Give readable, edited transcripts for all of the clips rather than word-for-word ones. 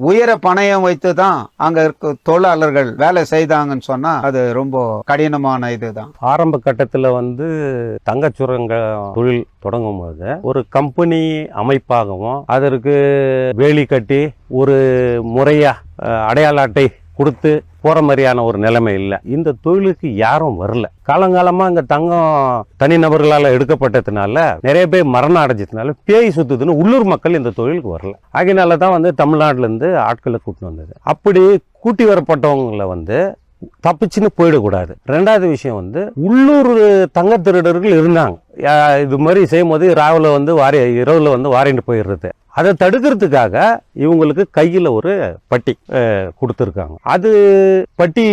உயர பணயம் வைத்து தான் அங்க இருக்க தொழிலாளர்கள் வேலை செய்தாங்கன்னு சொன்னா அது ரொம்ப கடினமான இதுதான். ஆரம்ப கட்டத்தில் தங்க சுரங்க தொழில் தொடங்கும் போது ஒரு கம்பெனி அமைப்பாகவும் அதற்கு வேலி கட்டி ஒரு முறையா அடையாள அட்டை கொடுத்து போற மாதிரியான ஒரு நிலைமை இல்லை. இந்த தொழிலுக்கு யாரும் வரல. காலங்காலமா இங்க தங்கம் தனிநபர்களால் எடுக்கப்பட்டதுனால நிறைய பேர் மரணம் அடைஞ்சதுனால பேய் சுத்துதுன்னு உள்ளூர் மக்கள் இந்த தொழிலுக்கு வரல. ஆகையினால தான் தமிழ்நாட்டுல இருந்து ஆட்களை கூட்டிட்டு வந்தது. அப்படி கூட்டி வரப்பட்டவங்களை தப்பிச்சுன்னு போயிடக்கூடாது. ரெண்டாவது விஷயம் உள்ளூர் தங்க திருடர்கள் இருந்தாங்க. இது மாதிரி செய்யும் போது இரவுல வாரிட்டு போயிடுறது. அதை தடுக்கிறதுக்காக இவங்களுக்கு கையில் ஒரு பட்டி கொடுத்துருக்காங்க. அது பட்டி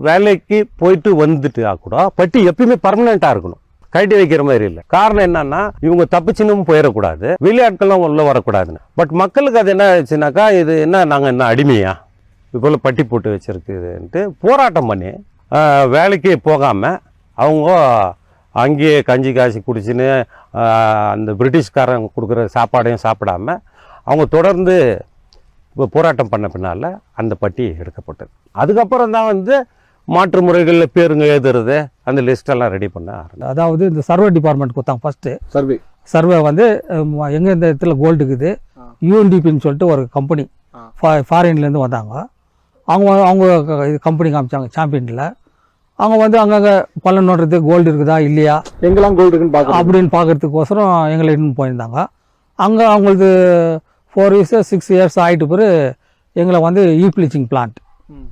வேலைக்கு போயிட்டு வந்துட்டா கூட பட்டி எப்பயுமே பர்மனெண்ட்டாக இருக்கணும், கட்டி வைக்கிற மாதிரி இல்லை. காரணம் என்னன்னா இவங்க தப்பிச்சுன்னு போயிடக்கூடாது, வெளியாட்களும் உள்ள வரக்கூடாதுன்னு. பட் மக்களுக்கு அது என்ன ஆச்சுனாக்கா, இது என்ன நாங்கள் என்ன அடிமையா இப்போ பட்டி போட்டு வச்சிருக்குதுன்ட்டு போராட்டம் பண்ணி வேலைக்கு போகாமல் அவங்க அங்கேயே கஞ்சி காய்ச்சி குடிச்சுன்னு அந்த பிரிட்டிஷ்காரங்க கொடுக்குற சாப்பாடையும் சாப்பிடாம அவங்க தொடர்ந்து போராட்டம் பண்ண பின்னால் அந்த பட்டி எடுக்கப்பட்டது. அதுக்கப்புறம் தான் மாற்று முறைகளில் பேருங்க எழுதுறது, அந்த லிஸ்டெல்லாம் ரெடி பண்ண ஆரம்பிச்சு. அதாவது இந்த சர்வே டிபார்ட்மெண்ட் கொடுத்தாங்க ஃபஸ்ட்டு. சர்வே எங்கே இந்த இடத்துல கோல்டு இருக்குது, யூஎன்டிபின்னு சொல்லிட்டு ஒரு கம்பெனி ஃபாரின்லேருந்து வந்தாங்க. அவங்க இது கம்பெனி காமிச்சாங்க சாம்பியனில். அவங்க அங்கங்கே பள்ளம் நோண்டுறது, கோல்டு இருக்குதா இல்லையா, எங்கெல்லாம் கோல்டு இருக்குன்னு அப்படின்னு பார்க்கறதுக்கோசரம் எங்களை இன்னும் போயிருந்தாங்க. அங்கே அவங்களுக்கு 4 years 6 years ஆகிட்டு பிறகு எங்களை ப்ளீச்சிங் பிளான்ட்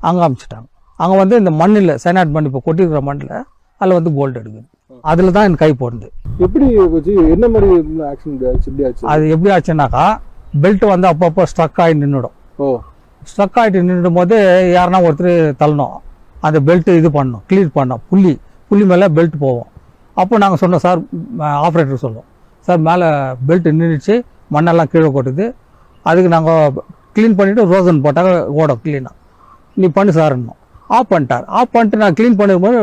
அங்கே அனுப்பிச்சிட்டாங்க. அங்கே இந்த மண்ணில் சைனாட் மண் இப்போ கொட்டிருக்கிற மண்ணில் அதில் கோல்டு எடுக்குது. அதில் தான் எனக்கு கை போடுது. எப்படி என்ன மாதிரி ஆக்சிடென்ட் அது எப்படி ஆச்சுன்னாக்கா, பெல்ட் அப்பப்போ ஸ்ட்ரக் ஆகி நின்றுடும். ஸ்ட்ரக் ஆகிட்டு நின்றுடும் போது யாருன்னா ஒருத்தர் தள்ளணும், அந்த பெல்ட்டு இது பண்ணணும், கிளியர் பண்ணோம். புள்ளி மேலே பெல்ட் போவோம். அப்போ நாங்கள் சொன்னோம், சார் ஆப்ரேட்டர் சொல்லுவோம், சார் மேலே பெல்ட் நின்றுச்சு, மண்ணெல்லாம் கீழே கொட்டுது, அதுக்கு நாங்கள் க்ளீன் பண்ணிவிட்டு ரோசன் போட்டாங்க ஓடும் க்ளீனாக, நீ பண்ணு சார்னோம். ஆஃப் பண்ணிட்டார். ஆஃப் பண்ணிட்டு நான் க்ளீன் பண்ணும்போது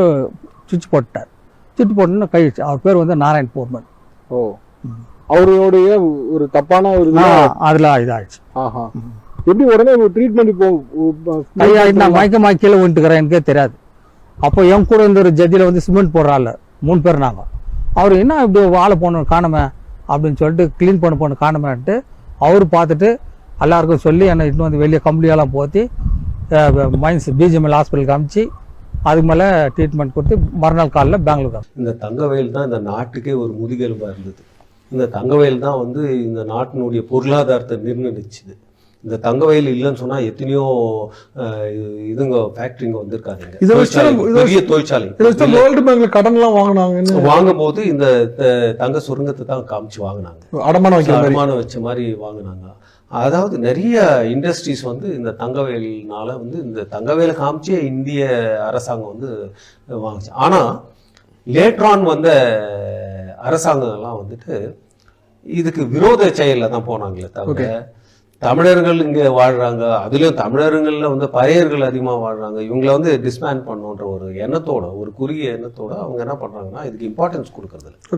சுவிட்ச் போட்டுட்டார். சுவிட்ச் போட்டுன்னு கைச்சு. அவர் பேர் நாராயண் போர்மன். அவருடைய ஒரு தப்பான ஒரு அதில் இதாகிடுச்சு. எப்படி உடனே ட்ரீட்மெண்ட் நான் மயக்கமாக கீழே விட்டுக்கிறேன், எனக்கே தெரியாது. அப்போ என் கூட ஒரு ஜதியில் சிமெண்ட் போடுறாள் 3 பேர் நாங்கள். அவர் என்ன இப்படி வாழை போகணும் காணமே அப்படின்னு சொல்லிட்டு க்ளீன் பண்ண காணமேன்ட்டு அவர் பார்த்துட்டு எல்லாருக்கும் சொல்லி என்னை இன்னும் வெளியே கம்பளியெல்லாம் போற்றி மைன்ஸ் பிஜிஎம்எல் ஹாஸ்பிட்டலுக்கு அனுப்பிச்சு அதுக்கு மேலே ட்ரீட்மெண்ட் கொடுத்து மறுநாள் காலையில் பெங்களூர். இந்த தங்கவயல் தான் இந்த நாட்டுக்கே ஒரு முதுகெலும்பாக இருந்தது. இந்த தங்கவயல் தான் இந்த நாட்டினுடைய பொருளாதாரத்தை நிர்ணயிச்சுது. இந்த தங்கவயல் இல்லைன்னு சொன்னா எத்தனையோ இதுங்க ஃபேக்டரிங்க வந்திருக்காங்க, பெரிய தொழிற்சாலை. வேர்ல்டு பேங்க்ல கடன் எல்லாம் வாங்கும் போது இந்த தங்க சுரங்கத்தை தான் காமிச்சு வாங்கினாங்க, அடமானம் வச்ச மாதிரி வாங்கினாங்க. அதாவது நிறைய இண்டஸ்ட்ரீஸ் இந்த தங்கவயல்னால இந்த தங்கவயலை காமிச்சு இந்திய அரசாங்கம் வாங்குச்சு. ஆனா லேட்ரான் அரசாங்கம்லாம் இதுக்கு விரோத செயலில் தான் போனாங்களே தவிர, தமிழர்கள் இங்கே வாழ்றாங்க, அதுலேயும் தமிழர்கள்ல பறையர்கள் அதிகமாக வாழ்றாங்க, இவங்களை டிஸ்பேண்ட் பண்ணுன்ற ஒரு எண்ணத்தோட, ஒரு குறுகிய எண்ணத்தோட அவங்க என்ன பண்றாங்கன்னா இதுக்கு இம்பார்ட்டன்ஸ் கொடுக்கறது இல்லை.